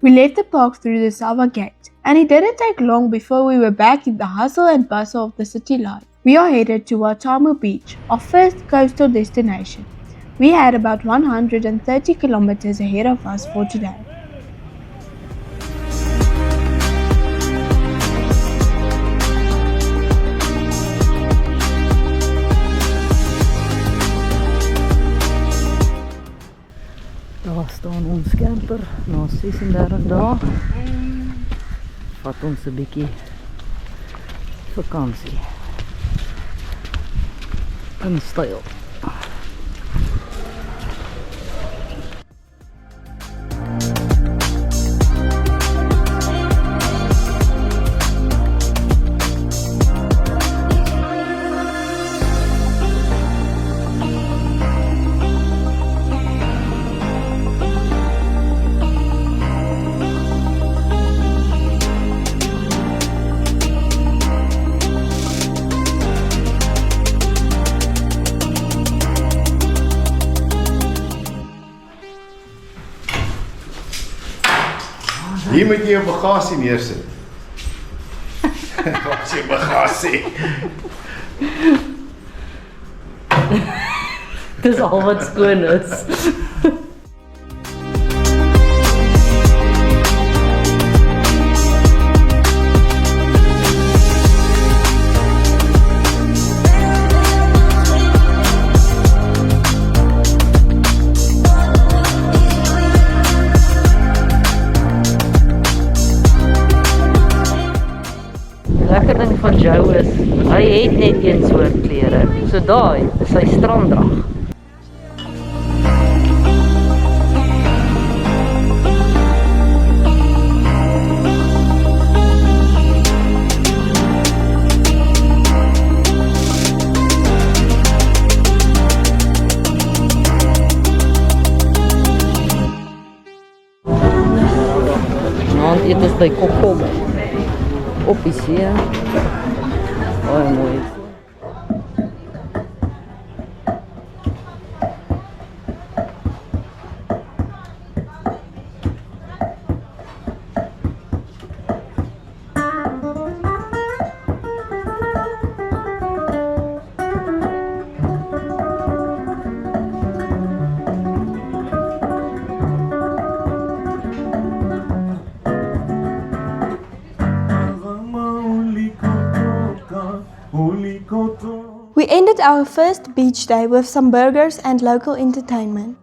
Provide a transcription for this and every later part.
We left the park through the Sava gate, and it didn't take long before we were back in the hustle and bustle of the city life. We are headed to Watamu Beach, our first coastal destination. We had about 130 kilometers ahead of us for today. Daar staan ons camper na 36 dae. Vat ons 'n bietjie vakansie. In styl. Hier moet jy jou bagasie neersit. Wat is jou bagasie? Dis al wat skoon is. Lekker ding van Joe is, hy het net een soort klere. So daai is sy stranddrag. Nou eet ons by Kokom. Op die see. Baie mooi. We ended our first beach day with some burgers and local entertainment.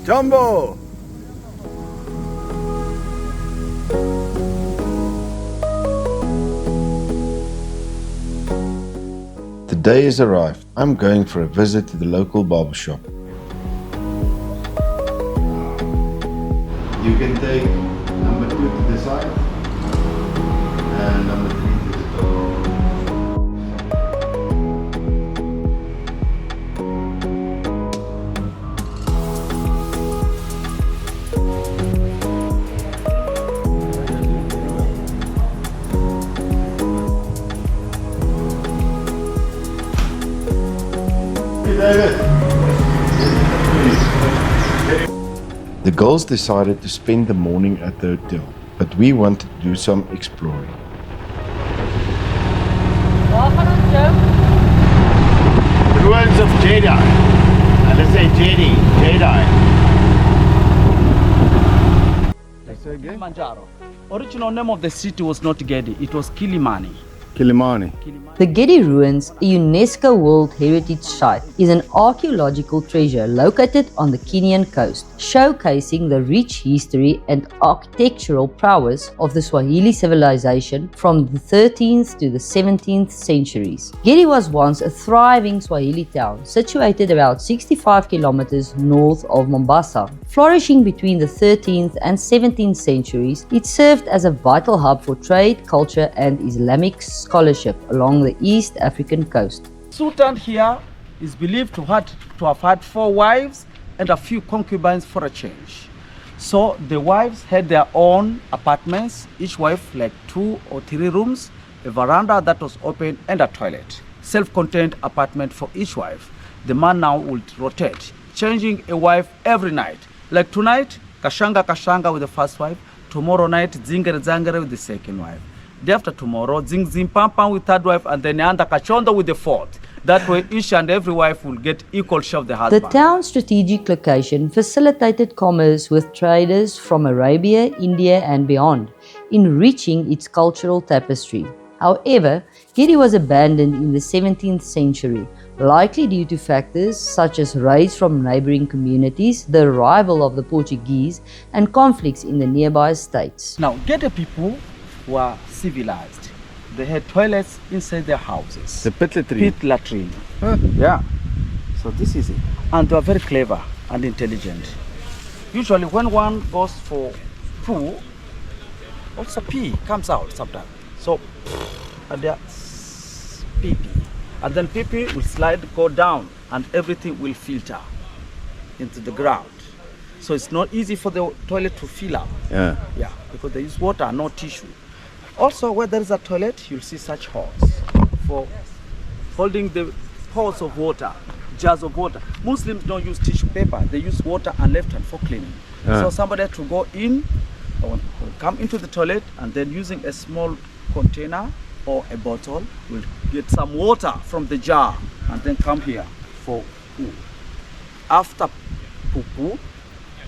Jumbo! The day has arrived. I'm going for a visit to the local barber shop. You can take number 2 to the side and number 3 to the top. The girls decided to spend the morning at the hotel, but we wanted to do some exploring. Ruins of Jedi. Let's say Jedi. Kilimanjaro. Original name of the city was not Gedi, it was Kilimani. Kilimani. The Gedi Ruins, a UNESCO World Heritage Site, is an archaeological treasure located on the Kenyan coast, showcasing the rich history and architectural prowess of the Swahili civilization from the 13th to the 17th centuries. Gedi was once a thriving Swahili town, situated about 65 kilometers north of Mombasa. Flourishing between the 13th and 17th centuries, it served as a vital hub for trade, culture, and Islamic scholarship along the East African coast. Sultan here is believed to have had 4 wives and a few concubines for a change. So the wives had their own apartments, each wife like 2 or 3 rooms, a veranda that was open and a toilet. Self-contained apartment for each wife. The man now would rotate, changing a wife every night. Like tonight, Kashanga with the first wife. Tomorrow night, Zingere with the second wife. Day after tomorrow, Zing Pam Pam with third wife, and then Nyanda Kachondo with the fourth. That way, each and every wife will get equal share of the The husband. town's strategic location facilitated commerce with traders from Arabia, India, and beyond, enriching its cultural tapestry. However, Gedi was abandoned in the 17th century, likely due to factors such as raids from neighboring communities, the arrival of the Portuguese, and conflicts in the nearby states. Now, Gedi people were civilized. They had toilets inside their houses. The pit latrine. Pit latrine. Yeah. So this is it. And they are very clever and intelligent. Usually when one goes for poo, also pee comes out sometimes. So, and they are pee-pee. And then pee-pee will slide, go down, and everything will filter into the ground. So it's not easy for the toilet to fill up. Yeah. Yeah, because they use water, no tissue. Also, where there is a toilet, you'll see such holes for holding the pots of water, jars of water. Muslims don't use tissue paper, they use water and left hand for cleaning. So somebody had to go in, or come into the toilet, and then using a small container or a bottle, will get some water from the jar, and then come here for poo. After poo,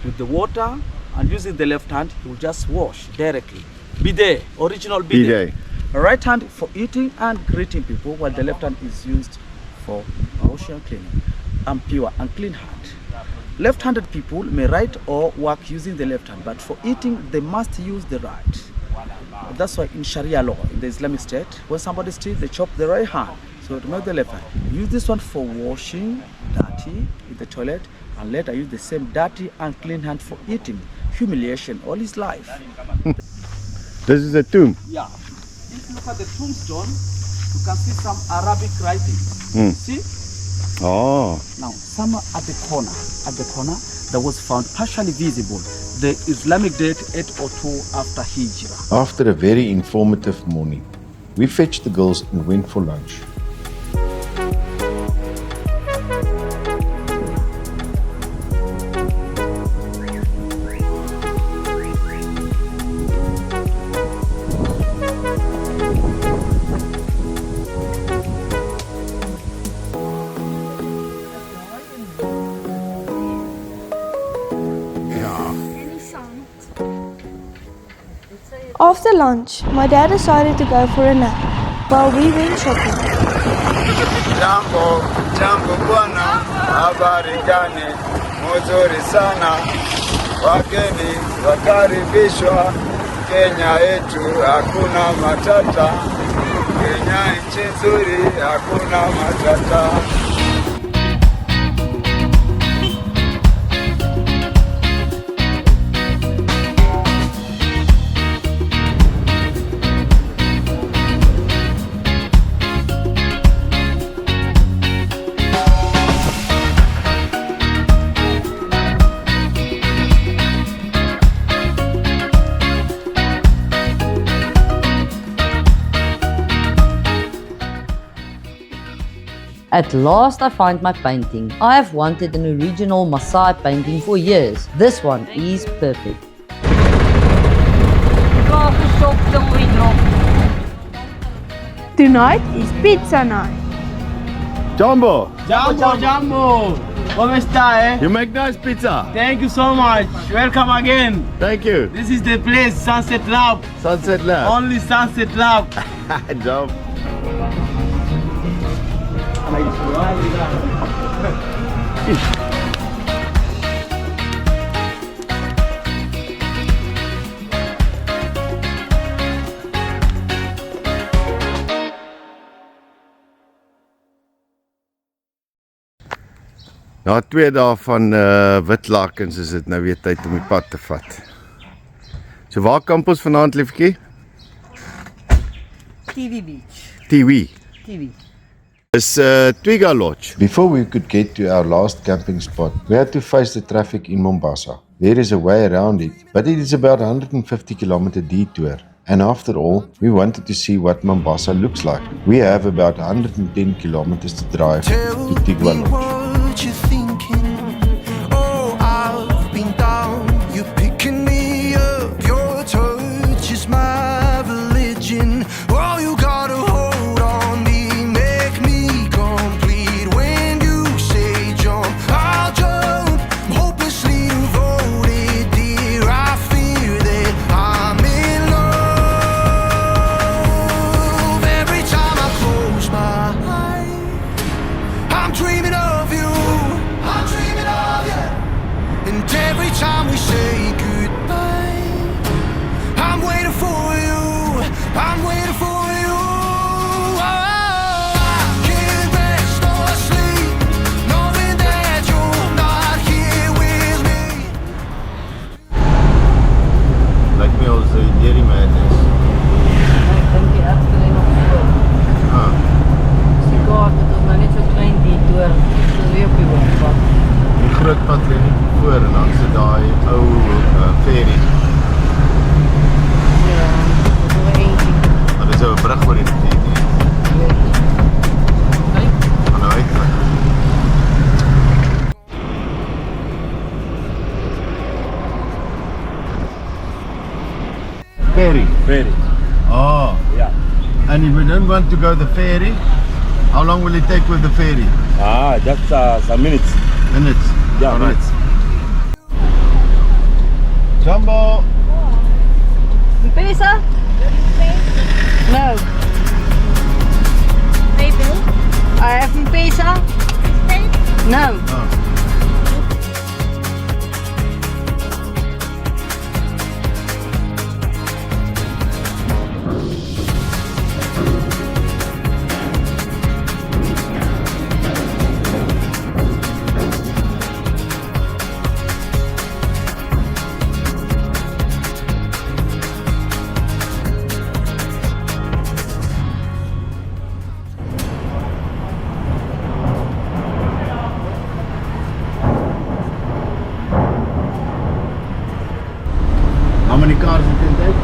with the water and using the left hand, you will just wash directly. Bidet, original bidet. Right hand for eating and greeting people, while the left hand is used for washing and cleaning. And pure and clean hand. Left-handed people may write or work using the left hand, but for eating, they must use the right. That's why in Sharia law, in the Islamic State, when somebody steals, they chop the right hand. So remove the left hand. Use this one for washing dirty in the toilet, and later use the same dirty and clean hand for eating. Humiliation all his life. This is a tomb. Yeah. If you look at the tombstone, you can see some Arabic writings. See? Oh. Now, some at the corner, that was found partially visible. The Islamic date 802 after Hijrah. After a very informative morning, we fetched the girls and went for lunch. After lunch, my dad decided to go for a nap while we went shopping. Jambo bwana, habari gani? Mzuri sana. Wageni wakaribishwa Kenya yetu, hakuna matata. Kenya nchi nzuri, hakuna matata. At last I find my painting. I have wanted an original Maasai painting for years. This one is perfect. Tonight is pizza night. Jumbo, Jambo! Come sta, you make nice pizza. Thank you so much. Welcome again. Thank you. This is the place, Sunset Lab. Sunset Lab. Only Sunset Lab. Jump. Na 2 dae van witlakens is dit nou weer tyd om die pad te vat. So waar kamp ons vanaand, liefjie? Tiwi Beach. Tiwi. Tiwi. It's Twiga Lodge. Before we could get to our last camping spot, we had to face the traffic in Mombasa. There is a way around it, but it is about a 150-kilometer detour. And after all, we wanted to see what Mombasa looks like. We have about 110 kilometers to drive to Twiga Lodge. Grootpad lê net voor en dan sit daai ou ferry. Ja, dat is wel eentjie. Maar dis 'n brug oor die rivier. Kyk. Aan die uitkant. Ferry. Ferry. Oh. Yeah. And if we don't want to go the ferry, how long will it take with the ferry? Just some minutes. Minutes. Yeah, all right. minutes. Jumbo. M-Pesa? No. PayPal? I have M-Pesa? No. Oh. How many cars you can take?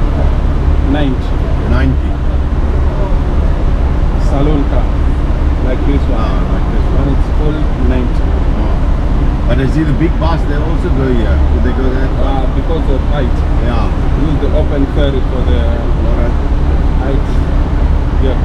90. 90. Saloon car. Like this one. Like this When one. it's full, 90. Oh. But I see the big bus, they also go here. Do they go there? Because of height. Yeah. Use the open ferry for the Alright. height. Yeah.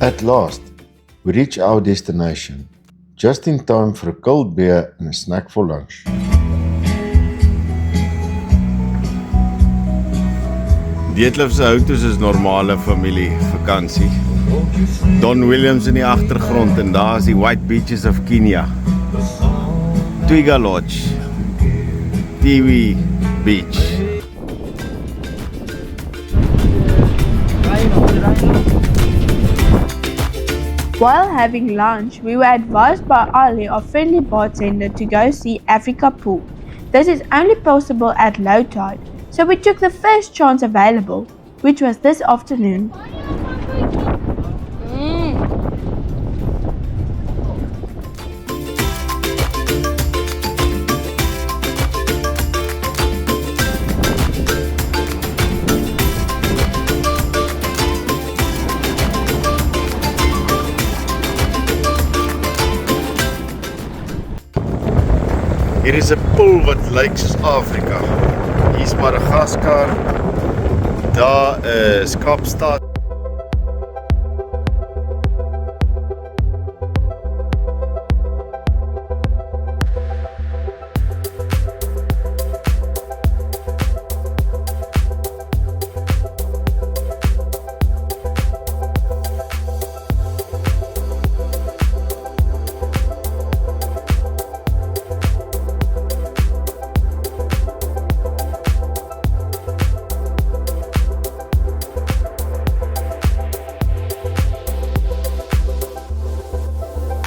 At last, we reach our destination, just in time for a cold beer and a snack for lunch. Detlef se houters is normale familie vakansie. Don Williams in die agtergrond en daar is die white beaches of Kenya. Twiga Lodge, Tiwi Beach. While having lunch, we were advised by Ali, our friendly bartender, to go see Africa Pool. This is only possible at low tide, so we took the first chance available, which was this afternoon. Hier is 'n pool wat lyk soos Afrika. Hier's Madagaskar. Daar is Kaapstad.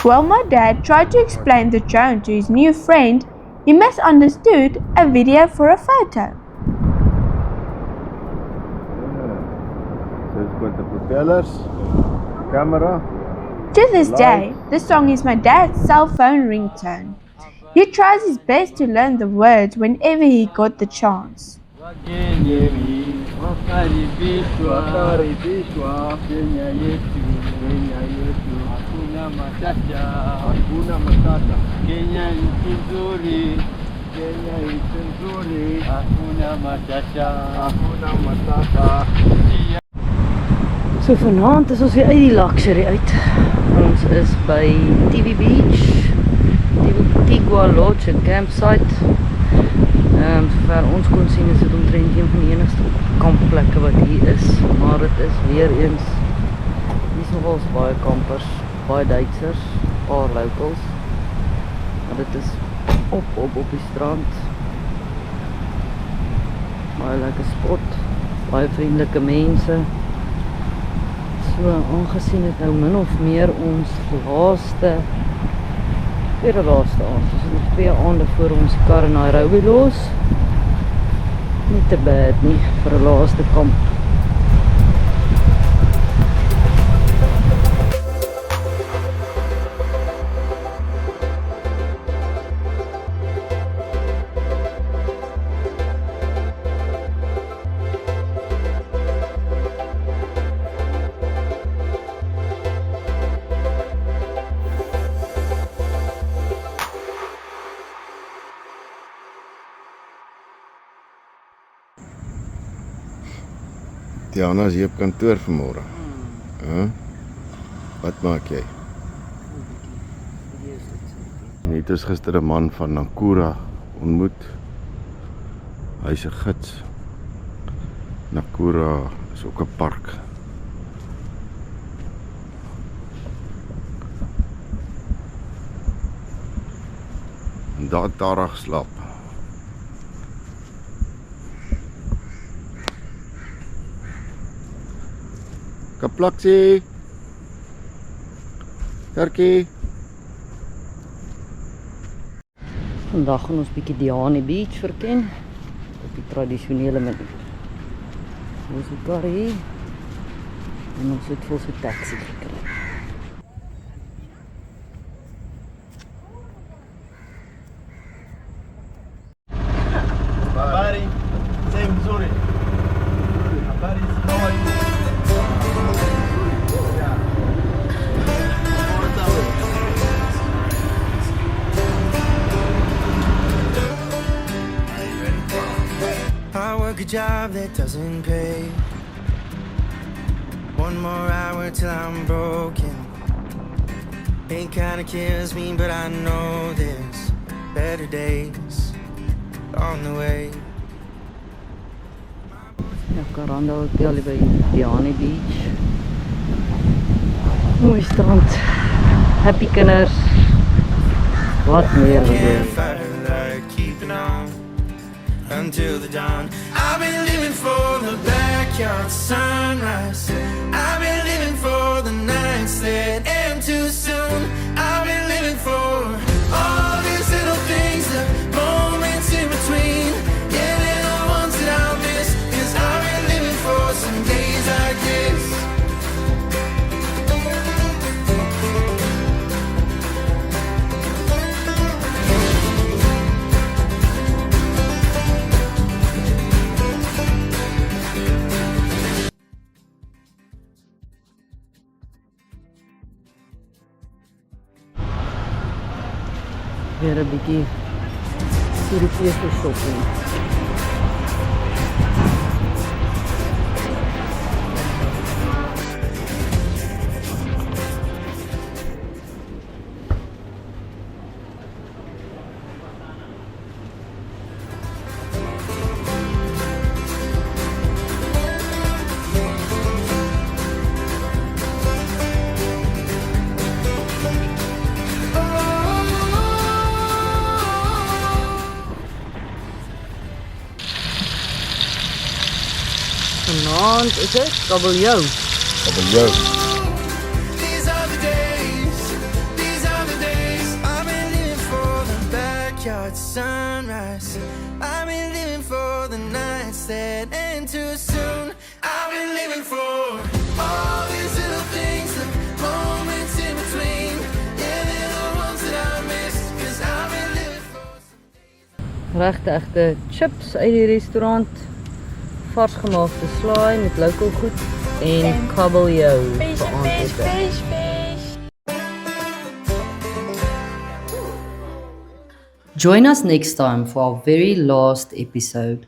While my dad tried to explain the drone to his new friend, he misunderstood a video for a photo. So it's got the propellers, camera. To this day, this song is my dad's cell phone ringtone. He tries his best to learn the words whenever he got the chance. Hakuna matata. Kenya nchi nzuri. Kenya nchi nzuri. Hakuna matata. Hakuna matata. So vanaand is ons weer uit die luxury uit. Ons is by Tiwi Beach, Tiwi Lodge en campsite. Sover ons kon sien is dit omtrent een van die enigste kampplekke wat hier is, maar dit is weer eens hier nogals baie kampers, baie Duitsers, paar locals. Maar dit is op die strand. Baie lekker spot, baie vriendelike mense. So aangesien het nou min of meer ons tweede laaste aand. Dus nog 2 aande voor ons kar in Nairobi los. Nie te bad nie vir 'n laaste kamp. Diana is hier op kantoor vanmôre. Wat maak jy? Net is gister 'n man van Nakura ontmoet. Hy's 'n gids. Nakura is ook 'n park. En daar het Tara geslaap. Kaplaksie. Kerkie. Vandag gaan ons bietjie Diani Beach verken op die tradisionele manier. Ons het kar hier en ons het vol so taxi gekry. Habari. Sehemu nzuri. Habari, how are you? I work a job that doesn't pay. One more hour till I'm broken. It kinda kills me, but I know there's better days on the way. Ja, Karanda Hotel hier by Diani Beach. Mooi strand. Happy kinders. Wat meer wil jy? Keeping on until the dawn. I've been living for the backyard sunrise. I've been living for the nights that end too soon. I've been living for all these little things, the moments in between. Yeah, they're the ones that I'll miss, 'cause I've been living for some days like this. Weer 'n bietjie Europese shopping. Vanaand is dit kabeljou. Kabeljou. These are the days I've been living for the backyard sunrise. I've been living for the nights that end too soon. I've been living for all these little things, the moments in between. Yeah, they're the ones that I miss, 'cause I've been living for Regte chips uit die restaurant. Vars gemaakte slaai met local goed en kabeljou vir aandete. Join us next time for our very last episode.